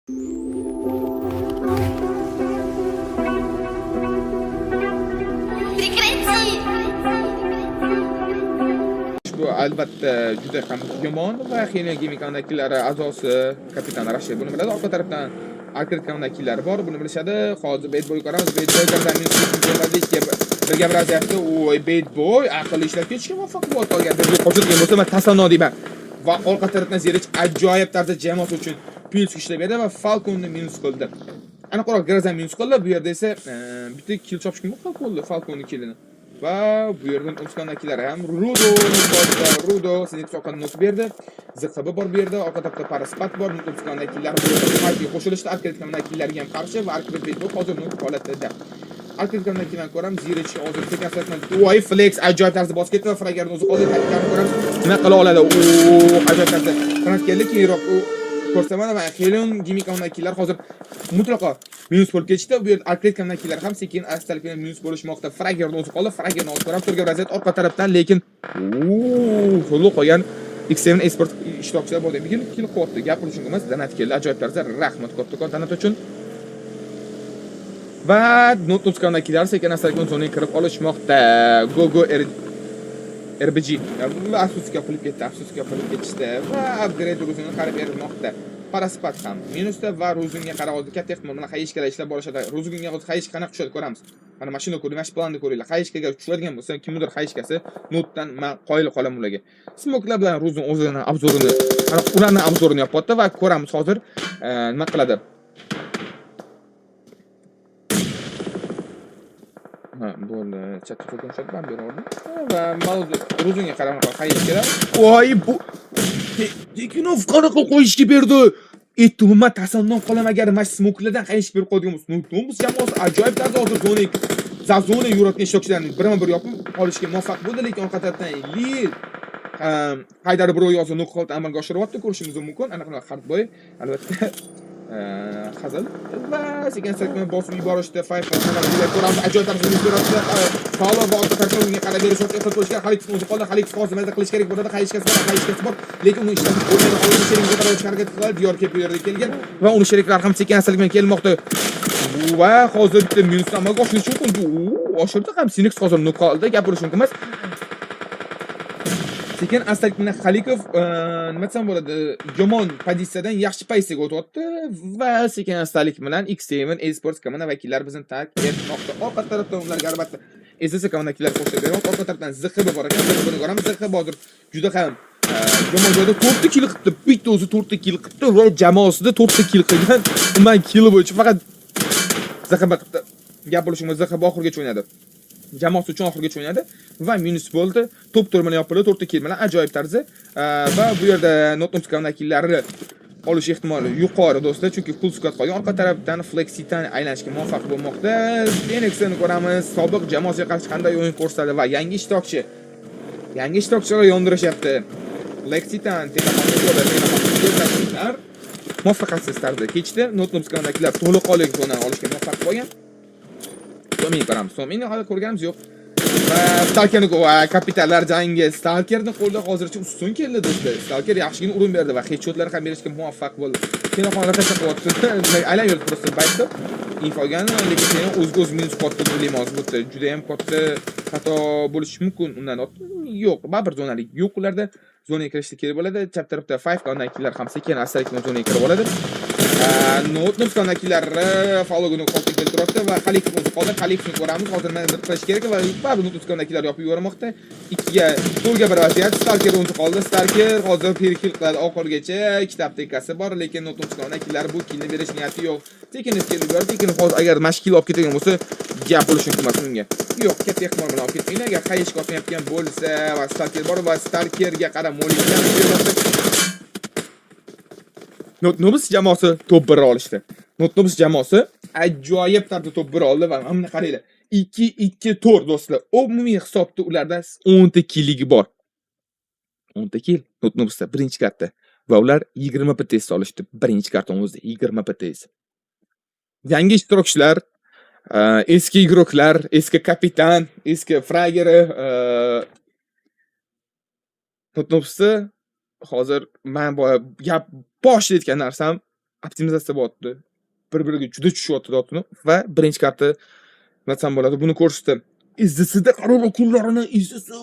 Bu albatta juda ham yomon va Xeniya Gaming vakillari a'zosi kapitan Rashid buni biladi. Orqa tarafdan Arcade vakillari bor, buni bilishadi. Hozir Bad Boy ko'ramiz. Bad Boy birga vaziyatda o'y Bad Boy aql ishlab ketishga muvaffaq bo'lib qolgan. Qo'shilgan bo'lsa, men tasanno deyman. Va orqa tarafdan Zerich ajoyib tarzda jamoasi uchun plus ishlab berdi va Falconni minus qildi. Aniqroq Grazan minus qildi. Bu yerda esa bitta kill chopishga muvaffaq bo'ldi Falconni killini. Va bu yerdan o'sgandagilar ham Rudo sizning soqani not berdi. ZXB bor bu yerda, orqa tarafda Paraspat bor. O'sgandagilar qo'shilishdi Arcade-dagilarga ham qarshi va Arcade hozir not holatida. Arcade-dagilardan ko'ramiz Zirich hozir tekasatdan voy flex ajoyib tarzda bosib ketdi va Fragarni o'zi qoldi. Ta'kidlarni ko'ramiz. Nima qila oladi? Ajoyib tarzda transferlik keyinroq ko'rsatmadi va Helion Gaming hozir mutlaqo minus bo'lib ketishdi. Bu yerda Arcade ham sekin astalik bilan minus bo'lishmoqda. Fragerni o'zi qoldi. Fragerni olib ko'ramiz. Turgan vaziyat orqa tarafdan, lekin to'liq qolgan X7 Esport ishtirokchilari bor degan kill qo'ydi. Gapirish uchun emas, Danat keldi. Ajoyib tarzda rahmat kattakon Danat uchun. Va Notutskanakilar sekin astalik zonaga kirib olishmoqda. Gogo RBG afsuska qilib ketishdi va upgrade Ruzunga qarab bermoqda. Paraspat ham minusda va Ruzunga qarab oldi. Katta ehtimol bilan Hayishkalar ishlab borishadi. Ruzunga hozir Hayish qanaqa tushadi ko'ramiz. Mana mashina ko'rib, mash planni ko'ringlar. Hayishkaga tushadigan bo'lsa, kimdir Hayishkasi notdan men qoyil qolaman ularga. Smoklar bilan Ruzun o'zining obzorini, ularning obzorini yapyapti va ko'ramiz hozir nima qiladi. Bo'ldi. Chatga qo'ygan shot beraverdim. Va Mauzi Ruzunga qarab Hayishkalar. Voy bu Tekinov qanaqa qo'yishga berdi? Umuman tasannon qolaman agar mash smoklardan qayishib berib qo'ygan bo'lsa, Numus jamoasi ajoyib tarzda hozir zona yuratgan ishtirokchilarni birma-bir yopib olishga muvaffaq bo'ldi, lekin orqa tarafdan Lil Haydar Bro yozib noqot amalga oshiryapti, ko'rishingiz mumkin. Aniqroq Hardboy albatta Hazal va sekin bosib yuborishdi. 5 ko'ramiz ajoyib tarzda yuborishdi. Falo va orqa tarafdan unga qarab berishga qo'yishgan. Xalix o'zi qoldi. Xalix hozir mazza qilish kerak bo'ladi. Hayishkasi bor, lekin uni ishlatib bo'lmaydi. Hozir sheringga qarab harakat qiladi. Diyor kelib bu yerga kelgan va uni sheriklar ham sekin astalik bilan kelmoqda. Va hozir bitta minus amalga oshirish uchun oshirdi ham Sinix hozir nuqoldi. Gapirish mumkin emas. Sekin astalik bilan Xalikov nima desam bo'ladi, yomon pozitsiyadan yaxshi pozitsiyaga o'tyapti va sekin astalik bilan X7 Esports komanda vakillari bizni tark etmoqda. Orqa tarafdan ularga albatta SS komanda vakillari qo'shilib bermoqda. Orqa tarafdan ZXB bor ekan. Buni ko'ramiz. ZXB hozir juda ham yomon joyda 4 ta kill qildi. Bitta o'zi 4 ta kill qildi va jamoasida 4 ta kill qilgan. Undan kill bo'yicha faqat ZXB qildi. Gap bo'lishimiz ZXB oxirgacha o'ynadi. Jamoasi uchun oxirgacha o'ynadi va minus bo'ldi. Top tur bilan yopildi, 4 ta kill bilan ajoyib tarzda va bu yerda Nottingham vakillari olish ehtimoli yuqori do'stlar, chunki full squad qolgan. Orqa tarafdan Flexitan aylanishga muvaffaq bo'lmoqda. Phoenixni ko'ramiz, sobiq jamoasiga qarshi qanday o'yin ko'rsatadi va yangi ishtirokchilar yondirishyapti. Flexitan telefonlar muvaffaqiyatsiz tarzda kechdi. Nottingham vakillari to'liq zonani olishga muvaffaq bo'lgan. So'mini ko'ramiz. So'mini hali ko'rganimiz yo'q. Va Stalkerni kapitallar jangi Stalkerni qo'lda hozircha ustun keldi do'stlar. Stalker yaxshigina urin berdi va headshotlar ham berishga muvaffaq bo'ldi. Telefonlar tashlayapti. Aylanib просто baytdi. Infogan, lekin keyin o'z minus qotdi bilmaymiz. Bu juda ham katta xato bo'lishi mumkin. Undan yo'q, baribir zonalik yo'q ularda. Zonaga kirishga kerak bo'ladi. Chap tarafda 5 ko'rnakilar ham sekin astalik bilan zonaga kirib oladi. Nottingham Faloguni qo'lga keltiribdi va Xalifni o'zi qoldi. Xalifni ko'ramiz. Hozir mana bir qilish kerak va baribir Nottingham yopib yubormoqda. Ikkiga to'rga bir vaziyat. Starker o'zi qoldi. Starker hozir perikil qiladi oxirgacha. Ikkita aptekasi bor, lekin Nottingham bu killni berish niyati yo'q. Tekin kelib yubordi. Tekin hozir agar mashkil olib ketgan bo'lsa, gap bo'lishi mumkin emas unga. Yo'q, katta ehtimol bilan olib ketmaydi. Agar Hayish qotmayotgan bo'lsa va Starker bor va Starkerga qarab mo'llikdan Nottingham jamoasi top 1 olishdi. Nottingham jamoasi ajoyib tarzda top 1 oldi va mana qaranglar. 2-2-4 do'stlar. Umumiy hisobda ularda 10 ta killigi bor. 10 ta kill Nottinghamda birinchi kartda va ular 20 PTS olishdi. Birinchi karton o'zida 20 PTS. Yangi ishtirokchilar, eski igroklar, eski kapitan, eski frageri Nottinghamda hozir men gap boshlayotgan narsam optimizatsiya bo'lyapti. Bir-biriga juda tushyapti dotini va birinchi karta nima desam bo'ladi, buni ko'rishdi. Izdisida qaror kunlarini izdisi